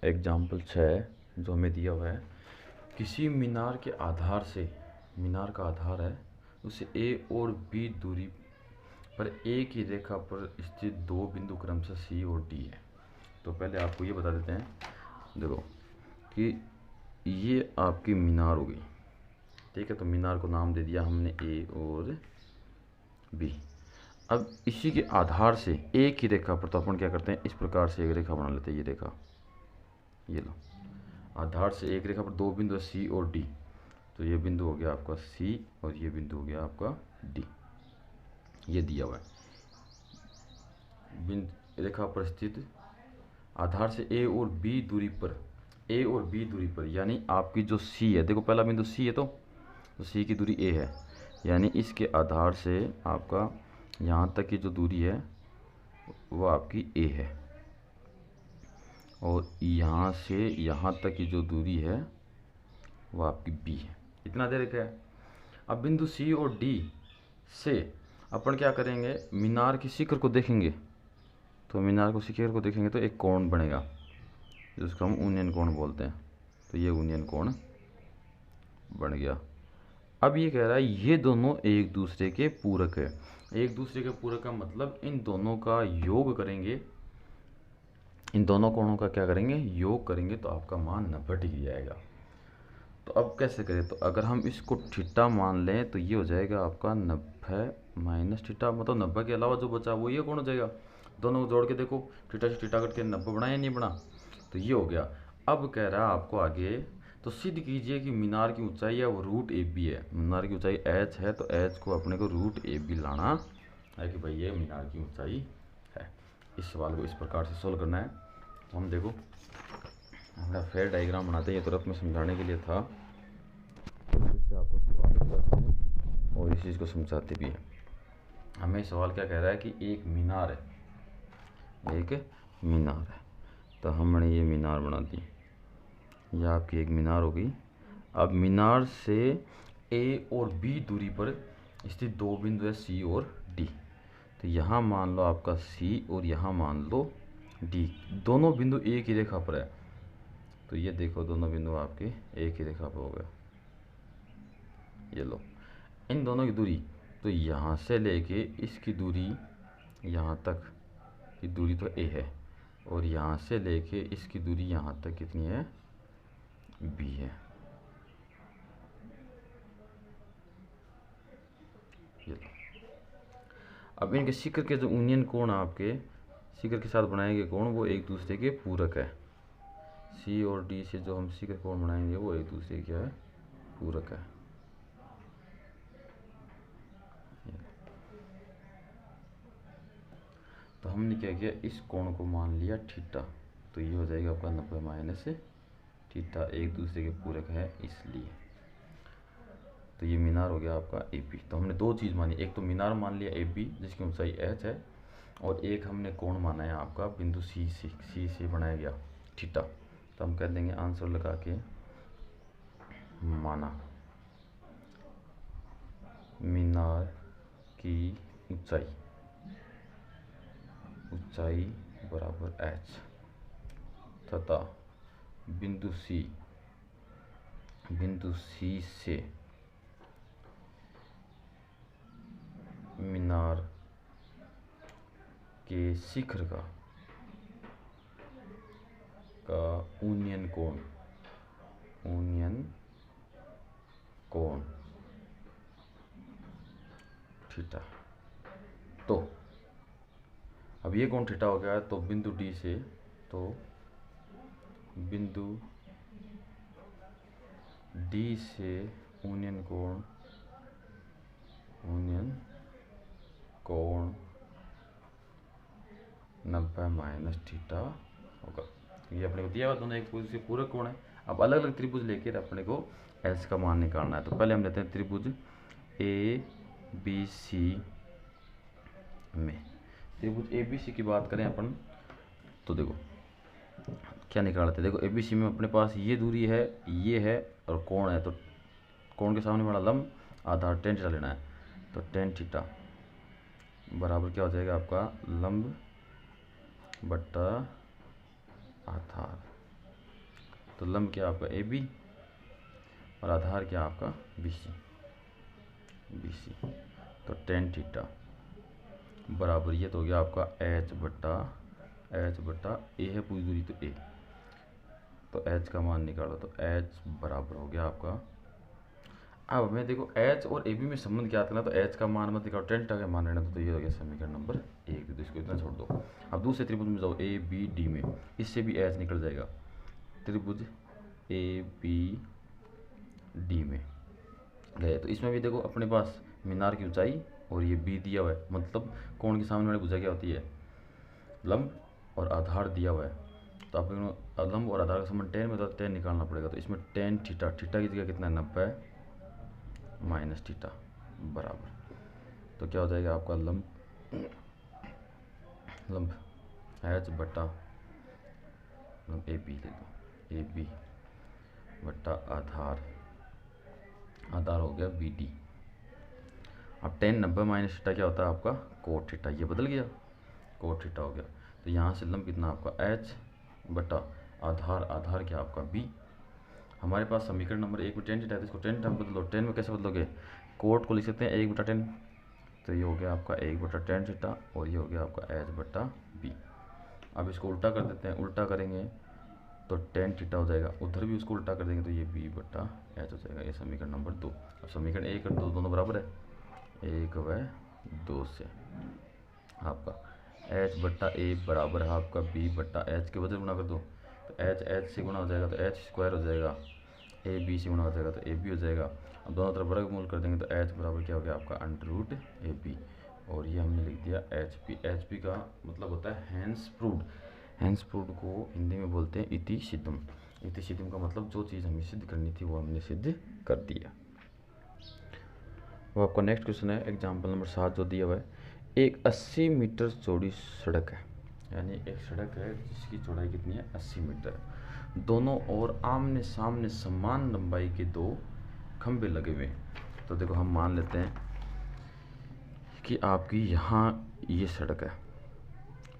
Example 6 जो हमें दिया हुआ है, किसी मीनार के आधार से, मीनार का आधार है, उसे ए और बी दूरी पर एक ही रेखा पर स्थित दो बिंदु क्रमशः सी और डी है। तो पहले आपको ये बता देते हैं, देखो कि ये आपकी मीनार होगी, ठीक है। तो मीनार को नाम दे दिया हमने ए और बी। अब इसी के आधार से एक ही रेखा पर, तो अपन क्या करते हैं, इस प्रकार से एक रेखा बना लेते हैं। ये रेखा, ये लो, आधार से एक रेखा पर दो बिंदु है सी और डी। तो ये बिंदु हो गया आपका सी और ये बिंदु हो गया आपका डी। ये दिया हुआ है बिंदु रेखा पर स्थित आधार से ए और बी दूरी पर, ए और बी दूरी पर, यानी आपकी जो सी है, देखो पहला बिंदु सी है, तो सी की दूरी ए है, यानी इसके आधार से आपका यहाँ तक की जो दूरी है वो आपकी ए है, और यहाँ से यहाँ तक की जो दूरी है वो आपकी बी है। इतना दे रखा है। अब बिंदु सी और डी से अपन क्या करेंगे, मीनार की शिखर को देखेंगे। तो मीनार को शिखर को देखेंगे तो एक कोण बनेगा जिसको हम यूनियन कोण बोलते हैं। तो ये यूनियन कोण बन गया। अब ये कह रहा है ये दोनों एक दूसरे के पूरक है। एक दूसरे के पूरक का मतलब इन दोनों का योग करेंगे, इन दोनों कोणों का क्या करेंगे, योग करेंगे, तो आपका मान 90 डिग्री आएगा। तो अब कैसे करें, तो अगर हम इसको थीटा मान लें तो ये हो जाएगा आपका 90 माइनस थीटा, मतलब 90 के अलावा जो बचा वो ये कौन हो जाएगा। दोनों को जोड़ के देखो, थीटा से थीटा कट के 90 बना या नहीं बना, तो ये हो गया। अब कह रहा है आपको आगे, तो सिद्ध कीजिए कि मीनार की ऊंचाई है वो रूट ए बी है। मीनार की ऊंचाई एच है, तो एच को अपने को रूट ए बी लाना है कि भाई ये मीनार की ऊंचाई है। इस सवाल को इस प्रकार से सोल्व करना है। हम देखो हमारा फेयर डायग्राम बनाते हैं, ये तुरंत में समझाने के लिए था, इससे आपको सवाल बताते हैं और इस चीज़ को समझाते भी हैं। हमें सवाल क्या कह रहा है कि एक मीनार है, एक मीनार है, तो हमने ये मीनार बना दी, यह आपकी एक मीनार हो गई। अब मीनार से ए और बी दूरी पर स्थित दो बिंदु है सी और डी। तो यहाँ मान लो आपका सी और यहाँ मान लो डी, दोनों बिंदु एक ही रेखा पर है। तो ये देखो दोनों बिंदु आपके एक ही रेखा पर हो गए। ये लो, इन दोनों की दूरी, तो यहाँ से लेके इसकी दूरी यहाँ तक की दूरी तो ए है, और यहाँ से लेके इसकी दूरी यहाँ तक कितनी है, बी है। ये लो, अब इनके शिखर के जो यूनियन कोण आपके शिखर के साथ बनाए गए कोण वो एक दूसरे के पूरक है। सी और डी से जो हम शिखर कोण बनाएंगे वो एक दूसरे के है, पूरक है। तो हमने क्या किया, इस कोण को मान लिया थीटा, तो ये हो जाएगा आपका 90 माइनस थीटा, एक दूसरे के पूरक है इसलिए। तो ये मीनार हो गया आपका ए बी। तो हमने दो चीज़ मानी, एक तो मीनार मान लिया ए बी जिसकी ऊंचाई एच है, और एक हमने कोण माना है आपका बिंदु सी से बनाया गया थीटा। तो हम कह देंगे आंसर लगा के माना मीनार की ऊंचाई बराबर एच तथा बिंदु सी से मीनार के शिखर का यूनियन कोण थीटा। तो अब ये कोण थीटा हो गया, तो बिंदु डी से, तो बिंदु डी से यूनियन कोण 90 माइनस थीटा होगा। ये अपने को दिया हुआ दोनों एक त्रिभुज से पूरक कोण है। अब अलग अलग त्रिभुज लेकर अपने को एच का मान निकालना है। तो पहले हम लेते हैं त्रिभुज ए बी सी में, त्रिभुज ए बी सी की बात करें अपन, तो देखो क्या निकालते हैं। देखो ए बी सी में अपने पास ये दूरी है, ये है, और कोण है। तो कोण के सामने वाला लंब आधार tan थीटा लेना है। तो tan थीटा बराबर क्या हो जाएगा आपका, लंब बट्टा आधार। तो लंब क्या आपका ए बी और आधार क्या आपका बी सी। तो टेन थीटा बराबर ये तो हो गया आपका एच बट्टा ए है पूरी दूरी तो ए, तो एच का मान निकालो तो एच बराबर हो गया आपका। अब हमें देखो एच और ए बी में संबंध क्या करना, तो एच का मान मत निकालो, टेन का मान रहना, तो ये हो गया समीकरण नंबर 1। तो इसको इतना छोड़ दो। अब दूसरे त्रिभुज में जाओ ए बी डी में, इससे भी एच निकल जाएगा। त्रिभुज ए बी डी में गए तो इसमें भी देखो अपने पास मीनार की ऊंचाई और ये बी दिया हुआ है, मतलब कोण के सामने वाली भुजा क्या होती है लंब और आधार दिया हुआ है। तो आप लंब और आधार का संबंध टेन में, तो टेन निकालना पड़ेगा। तो इसमें टेन थीटा की जगह कितना है 90 माइनस थीटा बराबर, तो क्या हो जाएगा आपका लंब एच बट्टा लंब ए बी ले लो, ए बी बट्टा आधार हो गया बी डी। अब टेन 90 माइनस थीटा क्या होता है आपका कोट थीटा, ये बदल गया कोट थीटा हो गया। तो यहाँ से लंब कितना आपका एच बटा आधार क्या आपका बी। हमारे पास समीकरण नंबर 1 में टेन थीटा है, तो इसको टेन थीटा बदलो। टेन में कैसे बदलोगे, कोट को लिख सकते हैं 1/10, तो ये हो गया आपका 1/10 थीटा और ये हो गया आपका एच बट्टा बी। अब इसको उल्टा कर देते हैं, उल्टा करेंगे तो टेन थीटा हो जाएगा, उधर भी उसको उल्टा कर देंगे तो ये बी बट्टा एच हो जाएगा। ये समीकरण नंबर 2। अब समीकरण 1 और 2 दोनों बराबर है, 1 व 2 से आपका एच बट्टा ए बराबर है आपका बी बट्टा एच के वजह गुना कर दो, तो एच से गुना हो जाएगा तो एच स्क्वायर हो जाएगा, ए बी से गुना हो जाएगा तो ए बी हो जाएगा। अब दोनों तरफ वर्गमूल कर देंगे तो एच बराबर क्या हो गया आपका अंडर ए बी, और ये हमने लिख दिया एच पी का मतलब होता है हैंस प्रूव्ड को हिंदी में बोलते हैं इति सिद्धम का मतलब जो चीज़ हमें सिद्ध करनी थी वो हमने सिद्ध कर दिया। वो आपका नेक्स्ट क्वेश्चन है एग्जाम्पल नंबर 7 जो दिया हुआ है। एक 80 मीटर चौड़ी सड़क है, यानी एक सड़क है जिसकी चौड़ाई कितनी है 80 मीटर है। दोनों ओर आमने सामने समान लंबाई के 2 खंभे लगे हुए हैं। तो देखो हम मान लेते हैं कि आपकी यहाँ ये सड़क है,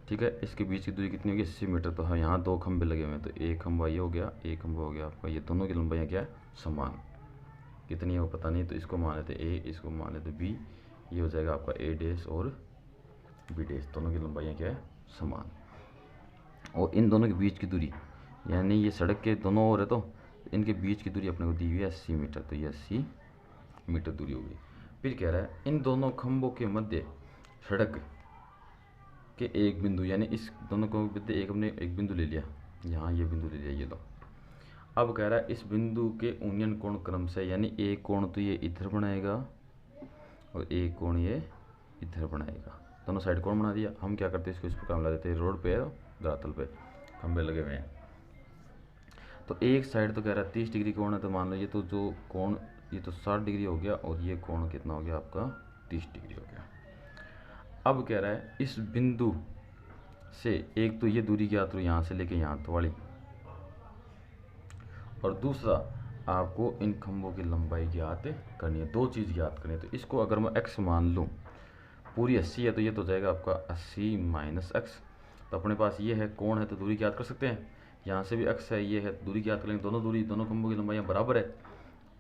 ठीक है, इसके बीच की दूरी कितनी होगी 80 मीटर। तो हाँ यहाँ 2 खंभे लगे हुए हैं, तो एक खंभा ये हो गया, एक खंभा हो गया आपका, ये दोनों की लंबाइयाँ क्या है समान, कितनी है वो पता नहीं, तो इसको मान लेते ए, इसको मान लेते बी, ये हो जाएगा आपका ए डैश और बी डैश, दोनों की लंबाइयाँ क्या है समान। और इन दोनों के बीच की दूरी यानी ये सड़क के दोनों ओर है तो इनके बीच की दूरी अपने को दी हुई है 80 मीटर, तो ये 80 मीटर दूरी होगी। फिर कह रहा है इन दोनों खंभों के मध्य सड़क के एक बिंदु, यानी इस दोनों को मध्य एक हमने एक बिंदु ले लिया, यहाँ ये बिंदु ले लिया, ये लो। अब कह रहा है इस बिंदु के उन्नयन कोण क्रम से, यानी एक कोण तो ये इधर बनाएगा और एक कोण ये इधर बनाएगा, दोनों साइड कोण बना दिया। हम क्या करते हैं इसको इस प्रकार मिला देते हैं, रोड पे धरातल पे खंभे लगे हुए हैं, तो एक साइड तो कह रहा है 30 डिग्री कोण है, तो मान लो ये तो जो कोण ये तो 60 डिग्री हो गया और ये कोण कितना हो गया आपका 30 डिग्री हो गया। अब कह रहा है इस बिंदु से एक तो ये दूरी ज्ञात करो यहाँ से लेके यहाँ तो वाली, और दूसरा आपको इन खंभों की लंबाई ज्ञात करनी है, 2 चीज़ ज्ञात करनी है। तो इसको अगर मैं x मान लूँ, पूरी 80 है तो ये तो जाएगा आपका 80 माइनस एक्स, तो अपने पास ये है कोण है तो दूरी ज्ञात कर सकते हैं, यहाँ से भी x है ये है दूरी ज्ञात कर लेंगे, दोनों खंभों की लंबाइयाँ बराबर है,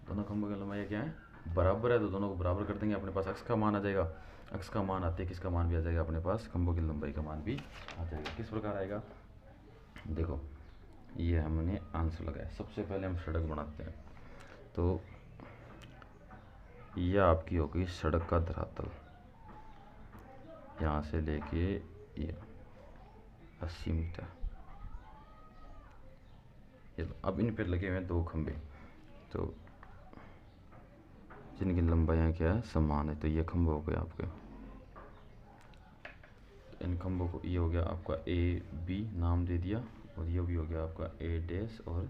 दोनों खंभों की लंबाइयाँ क्या है बराबर है, तो दोनों को बराबर कर देंगे, अपने पास x का मान आ जाएगा, x का मान आते किसका मान भी आ जाएगा अपने पास, खंभों की लंबाई का मान भी आ जाएगा। किस प्रकार आएगा देखो, ये हमने आंसर लगाया। सबसे पहले हम सड़क बनाते हैं, तो यह आपकी हो गई सड़क का धरातल, यहाँ से लेके ये 80 मीटर, ये अब इन पे लगे हुए हैं 2 खंभे, तो जिनकी लंबाइयाँ क्या है समान है, तो ये खंभे हो गए आपके, इन खंभों को ये हो गया आपका ए बी नाम दे दिया, और ये भी हो गया आपका ए डैश और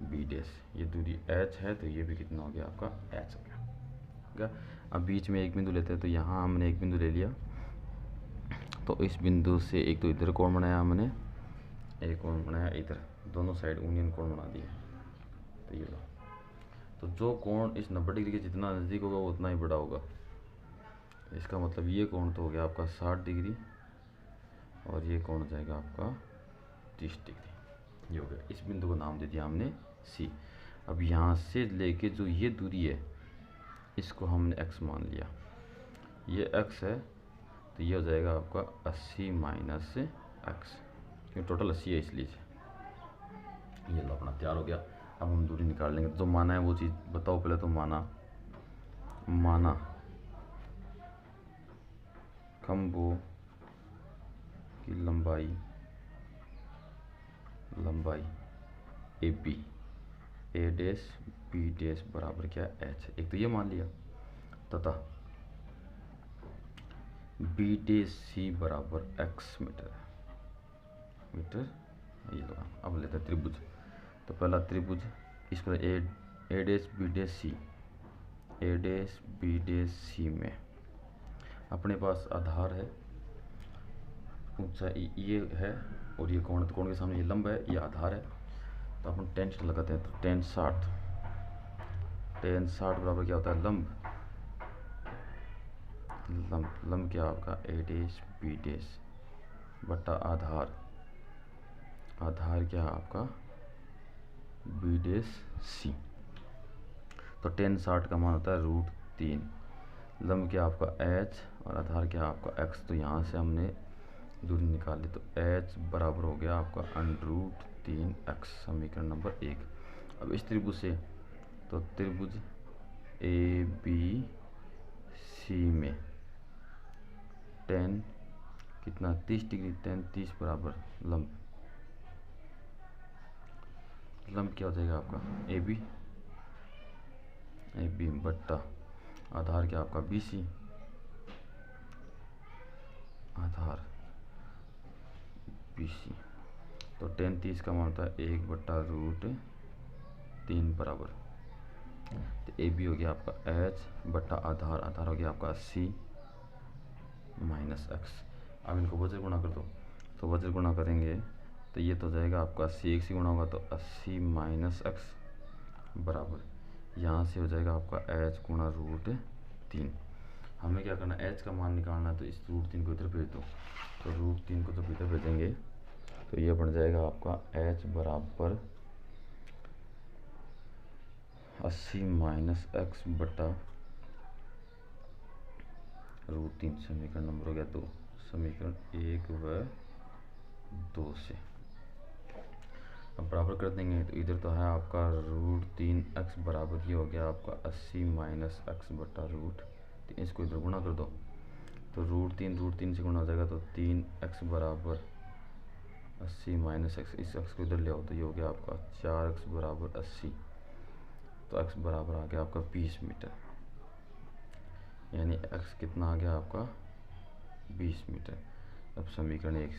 बी डैश, ये दूरी एच है तो ये भी कितना हो गया आपका एच हो गया। अब बीच में एक बिंदु लेते हैं, तो यहाँ हमने एक बिंदु ले लिया, तो इस बिंदु से एक तो इधर कोण बनाया हमने, एक कोण बनाया इधर, दोनों साइड यूनियन कोण बना दिए, तो ये लो, तो जो कोण इस 90 डिग्री के जितना नज़दीक होगा वो उतना ही बड़ा होगा, इसका मतलब ये कोण तो हो गया आपका 60 डिग्री और ये कोण हो जाएगा आपका 30 डिग्री, ये हो गया। इस बिंदु को नाम दे दिया हमने सी। अब यहाँ से लेके जो ये दूरी है इसको हमने x मान लिया, ये x है तो ये हो जाएगा आपका 80 माइनस एक्स, क्योंकि टोटल 80 है इसलिए से। ये लो अपना तैयार हो गया। अब हम दूरी निकाल लेंगे। जो माना है वो चीज़ बताओ पहले तो। माना खंभों की लंबाई A B, A dash B dash बराबर क्या एच, एक तो ये मान लिया, तथा बी डैश सी बराबर एक्स मीटर। ये लो। अब लेते हैं त्रिभुज। तो पहला त्रिभुज इसको ए डैश बी डैश सी, ए डैश बी डैश सी में अपने पास आधार है, ऊंचाई ये है और ये कोण, तो कोण के सामने ये लंब है, ये आधार है। तो अपन टेंशन लगाते हैं। तो टेन 60 बराबर क्या होता है, लंब क्या आपका ए डैश बी डैश बटा आधार क्या आपका बी डैश सी। तो टेन 60 का मान होता है √3, लंब क्या आपका h और आधार क्या आपका x। तो यहाँ से हमने दूरी निकाल ली। तो h बराबर हो गया आपका √3x, समीकरण नंबर 1। अब इस त्रिभुज से, तो त्रिभुज ए बी सी में टेन कितना 30 डिग्री, टेन 30 बराबर लंब क्या हो जाएगा आपका ए बी बट्टा आधार क्या आपका बी सी, आधार बी सी। तो टेन 30 का मान होता है 1/√3 बराबर, तो ए बी हो गया आपका एच बट्टा आधार हो गया आपका 80 माइनस एक्स। अब इनको वज्र गुणा कर दो। तो वज्र गुणा करेंगे तो ये तो जाएगा आपका 80 1 से गुणा होगा तो 80 माइनस एक्स बराबर, यहाँ से हो जाएगा आपका एच गुणा √3। हमें क्या करना है, एच का मान निकालना है। तो इस √3 को इधर भेज दो। तो √3 को जब इधर भेजेंगे तो ये बन जाएगा आपका एच बराबर 80 माइनस एक्स बटा √3। समीकरण नंबर हो गया 2, समीकरण 1 व 2 से। अब बराबर कर देंगे तो इधर तो है आपका √3x बराबर ये हो गया आपका 80 माइनस एक्स बटा √3। इसको इधर गुणा कर दो। तो √3 से गुणा हो जाएगा तो 3x बराबर 80 माइनस एक्स, इस एक्स को इधर ले आओ तो ये हो गया आपका 4x बराबर 80। तो x बराबर आ गया आपका 20 मीटर, यानी x कितना आ गया आपका 20 मीटर। अब समीकरण 1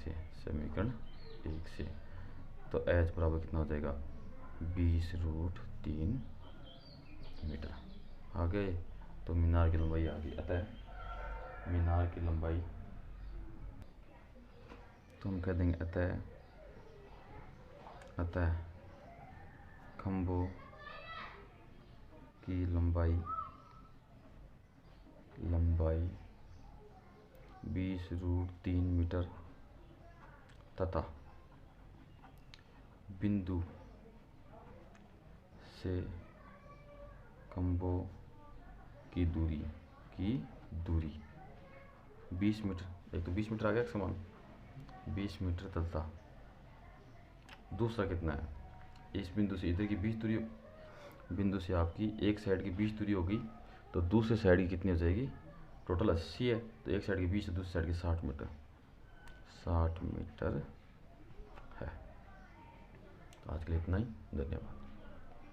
से तो h बराबर कितना हो जाएगा 20√3 मीटर। आ गए। तो मीनार की लंबाई आ गई। अतः मीनार की लंबाई, तो हम कह देंगे अतः खंभों की लंबाई 20√3 मीटर तथा बिंदु से खंभों की दूरी 20 मीटर। एक तो 20 मीटर आ गया एक समान 20 मीटर तथा दूसरा कितना है, इस बिंदु से इधर की 20 दूरी, बिंदु से आपकी एक साइड की 20 दूरी होगी तो दूसरे साइड की कितनी हो जाएगी, टोटल 80 है तो एक साइड की 20 है दूसरी साइड की 60 मीटर है। तो आज के लिए इतना ही, धन्यवाद।